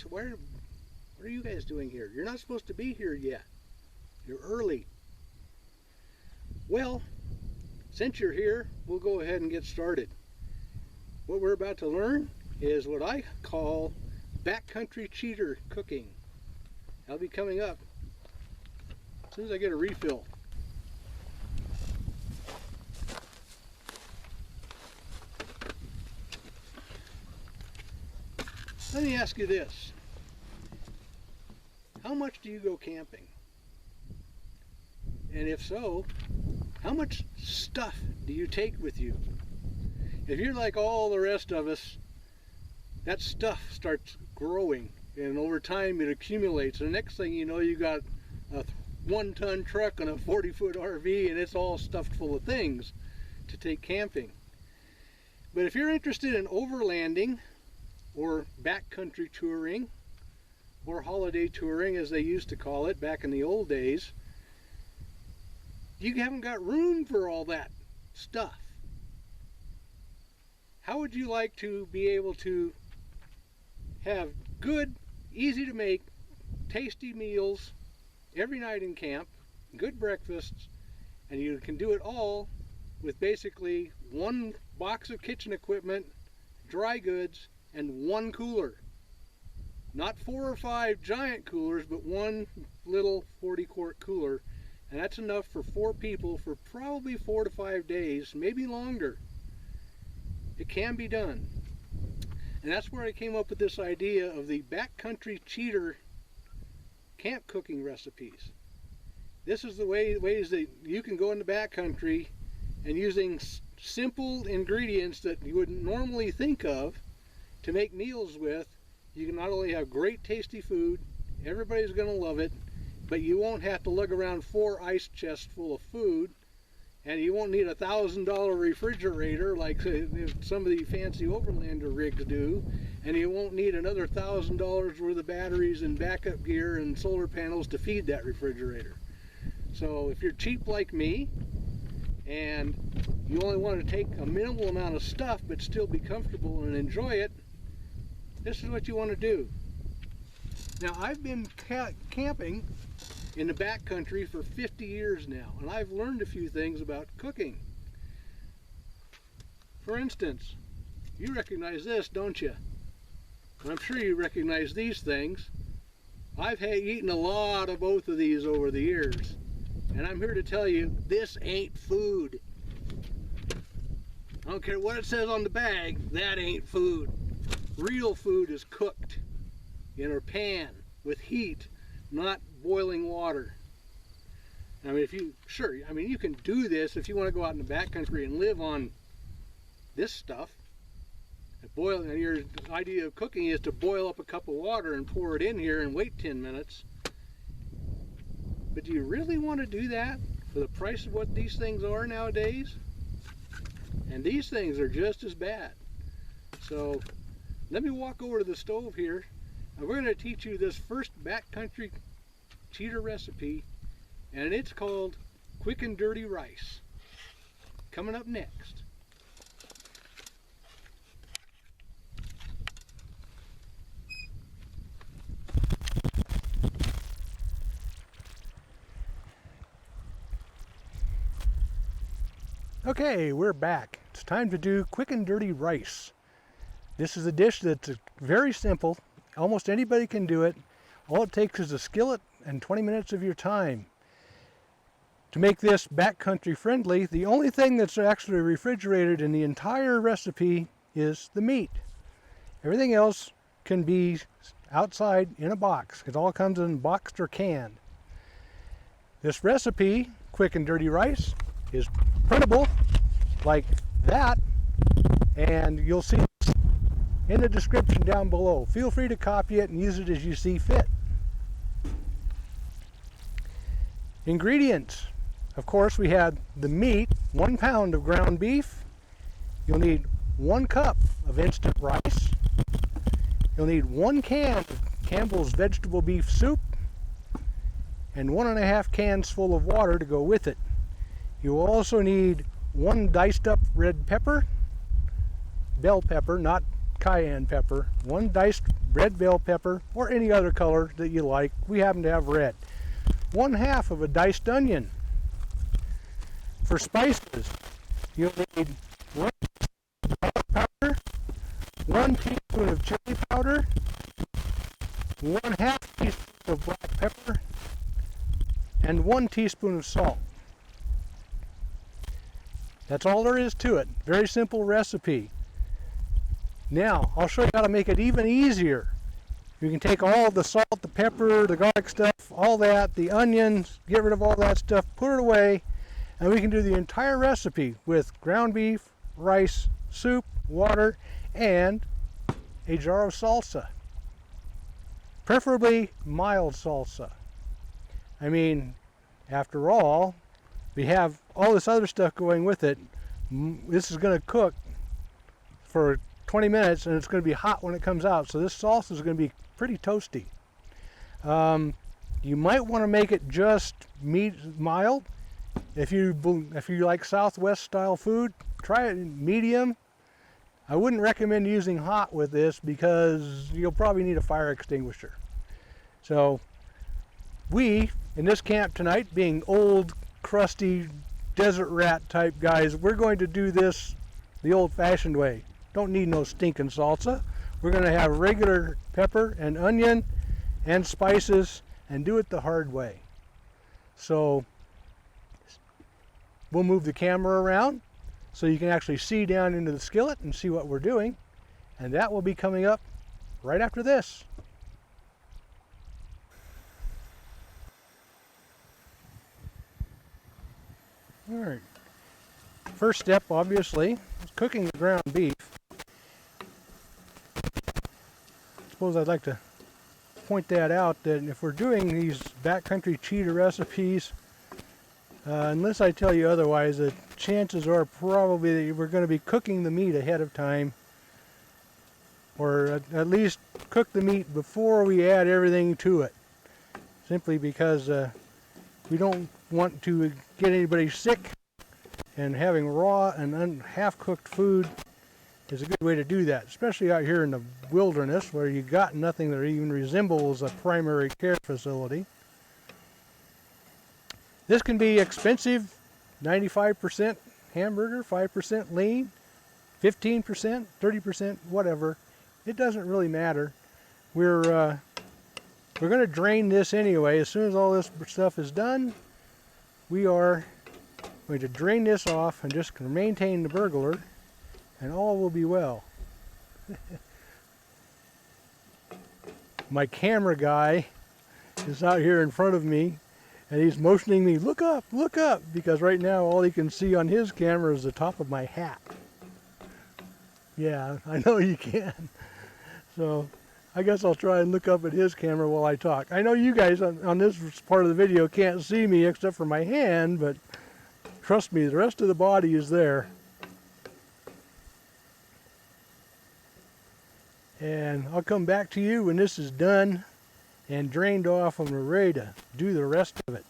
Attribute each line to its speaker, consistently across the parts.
Speaker 1: what are you guys doing here? You're not supposed to be here yet. You're early. Well, since you're here, we'll go ahead and get started. What we're about to learn is what I call backcountry cheater cooking. That'll be coming up as soon as I get a refill. Let me ask you this. How much do you go camping? And if so, how much stuff do you take with you? If you're like all the rest of us, that stuff starts growing, and over time it accumulates. And the next thing you know, you got a 1-ton truck and a 40-foot RV, and it's all stuffed full of things to take camping. But if you're interested in overlanding, or backcountry touring, or holiday touring as they used to call it back in the old days, you haven't got room for all that stuff. How would you like to be able to have good, easy to make, tasty meals every night in camp, good breakfasts, and you can do it all with basically one box of kitchen equipment, dry goods, and one cooler? Not 4 or 5 giant coolers, but one little 40-quart cooler, and that's enough for 4 people for probably 4 to 5 days, maybe longer. It can be done. And that's where I came up with this idea of the backcountry cheater camp cooking recipes. This is the ways that you can go in the backcountry and using simple ingredients that you wouldn't normally think of to make meals with. You can not only have great tasty food, everybody's going to love it, but you won't have to lug around 4 ice chests full of food, and you won't need a $1,000 refrigerator like some of the fancy overlander rigs do, and you won't need another $1,000 worth of batteries and backup gear and solar panels to feed that refrigerator. So if you're cheap like me and you only want to take a minimal amount of stuff but still be comfortable and enjoy it, this is what you want to do. Now, I've been camping in the backcountry for 50 years now, and I've learned a few things about cooking. For instance, you recognize this, don't you? I'm sure you recognize these things. I've eaten a lot of both of these over the years, and I'm here to tell you, this ain't food. I don't care what it says on the bag, that ain't food. Real food is cooked in a pan with heat, not boiling water. I mean, you can do this if you want to go out in the backcountry and live on this stuff. And your idea of cooking is to boil up a cup of water and pour it in here and wait 10 minutes. But do you really want to do that for the price of what these things are nowadays? And these things are just as bad. So let me walk over to the stove here, and we're going to teach you this first backcountry cheater recipe, and it's called quick and dirty rice. Coming up next. Okay, we're back. It's time to do quick and dirty rice. This is a dish that's very simple. Almost anybody can do it. All it takes is a skillet and 20 minutes of your time. To make this backcountry friendly, the only thing that's actually refrigerated in the entire recipe is the meat. Everything else can be outside in a box. It all comes in boxed or canned. This recipe, quick and dirty rice, is printable like that, and you'll see in the description down below. Feel free to copy it and use it as you see fit. Ingredients. Of course, we had the meat, 1 pound of ground beef. You'll need 1 cup of instant rice. You'll need 1 can of Campbell's vegetable beef soup and 1.5 cans full of water to go with it. You will also need 1 diced up red pepper, bell pepper, not cayenne pepper, 1 diced red bell pepper, or any other color that you like. We happen to have red. 1/2 of a diced onion. For spices, you'll need 1 powder, 1 teaspoon of chili powder, 1/2 teaspoon of black pepper, and 1 teaspoon of salt. That's all there is to it. Very simple recipe. Now, I'll show you how to make it even easier. You can take all the salt, the pepper, the garlic stuff, all that, the onions, get rid of all that stuff, put it away, and we can do the entire recipe with ground beef, rice, soup, water, and a jar of salsa. Preferably mild salsa. I mean, after all, we have all this other stuff going with it. This is going to cook for 20 minutes and it's going to be hot when it comes out, so this salsa is going to be pretty toasty. You might want to make it just mild. If you like Southwest style food, try it medium. I wouldn't recommend using hot with this because you'll probably need a fire extinguisher. So we, in this camp tonight, being old, crusty, desert rat type guys, we're going to do this the old-fashioned way. Don't need no stinking salsa. We're going to have regular pepper and onion and spices and do it the hard way. So we'll move the camera around so you can actually see down into the skillet and see what we're doing, and that will be coming up right after this. All right. First step, obviously, is cooking the ground beef. I suppose I'd like to point that out, that if we're doing these backcountry cheetah recipes, unless I tell you otherwise, the chances are probably that we're going to be cooking the meat ahead of time, or at least cook the meat before we add everything to it, simply because we don't want to get anybody sick, and having raw and half-cooked food is a good way to do that, especially out here in the wilderness where you got nothing that even resembles a primary care facility. This can be expensive, 95% hamburger, 5% lean, 15%, 30%, whatever. It doesn't really matter. We're going to drain this anyway. As soon as all this stuff is done, we are going to drain this off and just maintain the burglar, and all will be well. My camera guy is out here in front of me, and he's motioning me, look up, because right now all he can see on his camera is the top of my hat. Yeah, I know you can. So I guess I'll try and look up at his camera while I talk. I know you guys on this part of the video can't see me except for my hand, but trust me, the rest of the body is there. And I'll come back to you when this is done and drained off and we're ready to do the rest of it.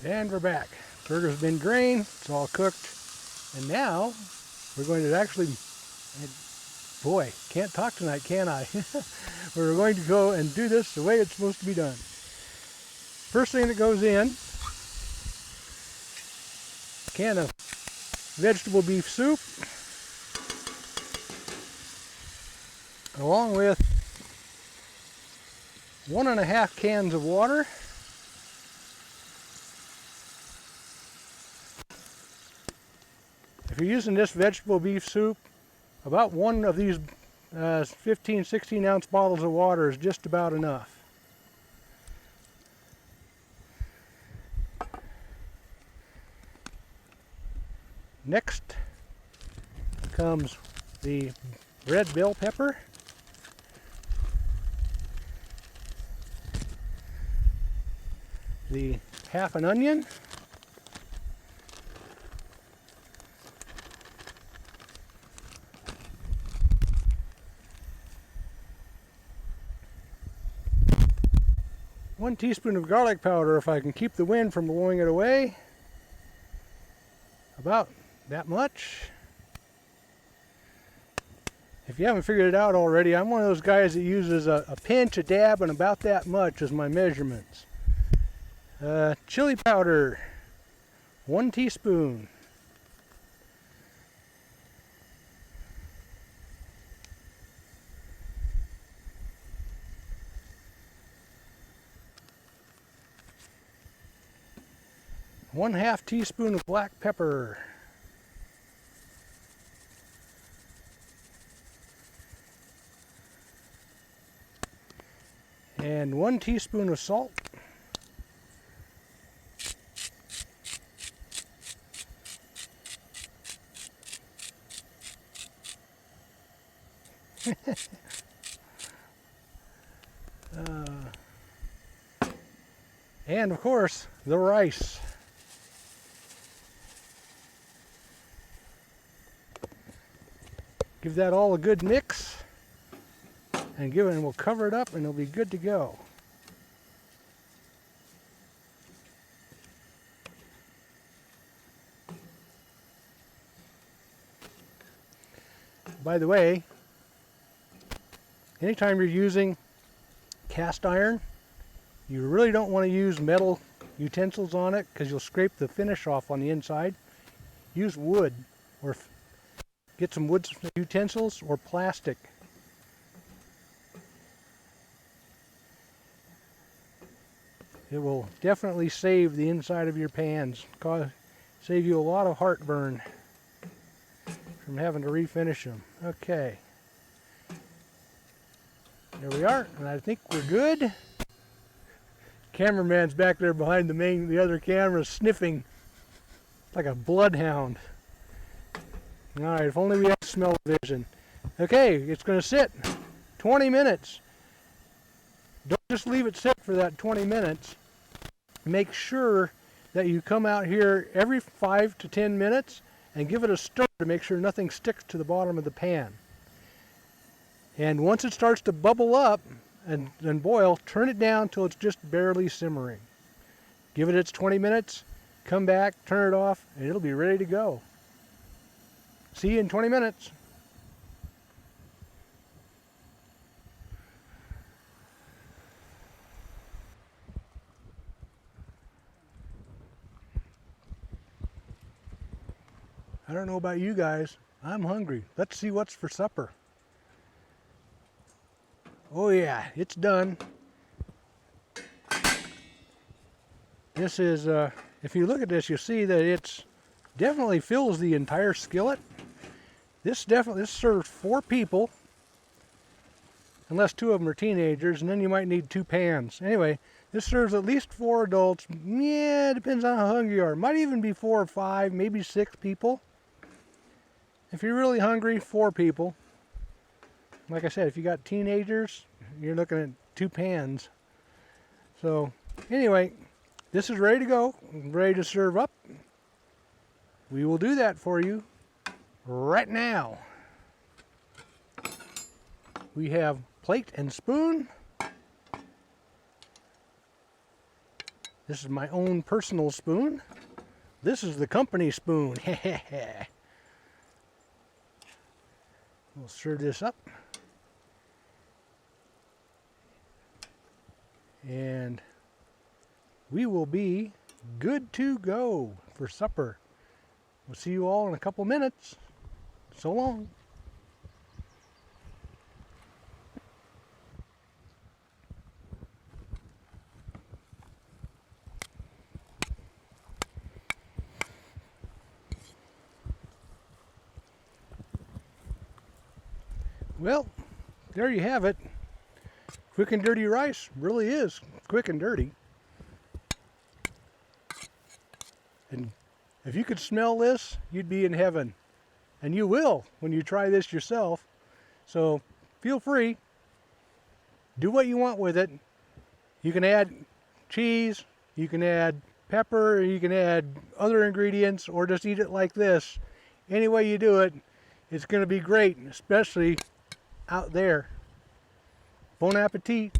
Speaker 1: And we're back. Burger's been drained, it's all cooked, and now we're going to actually, boy, can't talk tonight, can I? We're going to go and do this the way it's supposed to be done. First thing that goes in, can of vegetable beef soup, along with 1.5 cans of water. If you're using this vegetable beef soup, about one of these 15, 16 ounce bottles of water is just about enough. Next comes the red bell pepper, the half an onion, 1 teaspoon of garlic powder, if I can keep the wind from blowing it away. About that much. If you haven't figured it out already, I'm one of those guys that uses a pinch, a dab, and about that much as my measurements. Chili powder, 1 teaspoon. ½ teaspoon of black pepper. And 1 teaspoon of salt. And of course, the rice. Give that all a good mix. And we'll cover it up and it'll be good to go. By the way, anytime you're using cast iron, you really don't want to use metal utensils on it because you'll scrape the finish off on the inside. Use wood, or get some wood utensils or plastic. It will definitely save the inside of your pans. Save you a lot of heartburn from having to refinish them. Okay. There we are, and I think we're good. Cameraman's back there behind the other camera sniffing like a bloodhound. Alright, if only we had smell-o-vision. Okay, it's going to sit 20 minutes. Don't just leave it sit for that 20 minutes. Make sure that you come out here every 5 to 10 minutes and give it a stir to make sure nothing sticks to the bottom of the pan. And once it starts to bubble up and boil, turn it down till it's just barely simmering. Give it its 20 minutes, come back, turn it off, and it'll be ready to go. See you in 20 minutes. I don't know about you guys. I'm hungry. Let's see what's for supper. Oh yeah, it's done. This is, if you look at this, you'll see that it's definitely fills the entire skillet. This serves 4 people, unless 2 of them are teenagers, and then you might need 2 pans. Anyway, this serves at least 4 adults. Yeah, it depends on how hungry you are. Might even be 4 or 5, maybe 6 people. If you're really hungry, 4 people. Like I said, if you got teenagers, you're looking at 2 pans. So, anyway, this is ready to go, ready to serve up. We will do that for you right now. We have plate and spoon. This is my own personal spoon. This is the company spoon. We'll serve this up. And we will be good to go for supper. We'll see you all in a couple minutes. So long. Well, there you have it. Quick and dirty rice really is quick and dirty. And if you could smell this, you'd be in heaven. And you will when you try this yourself. So feel free. Do what you want with it. You can add cheese, you can add pepper, you can add other ingredients, or just eat it like this. Any way you do it, it's going to be great, especially out there. Bon appetit.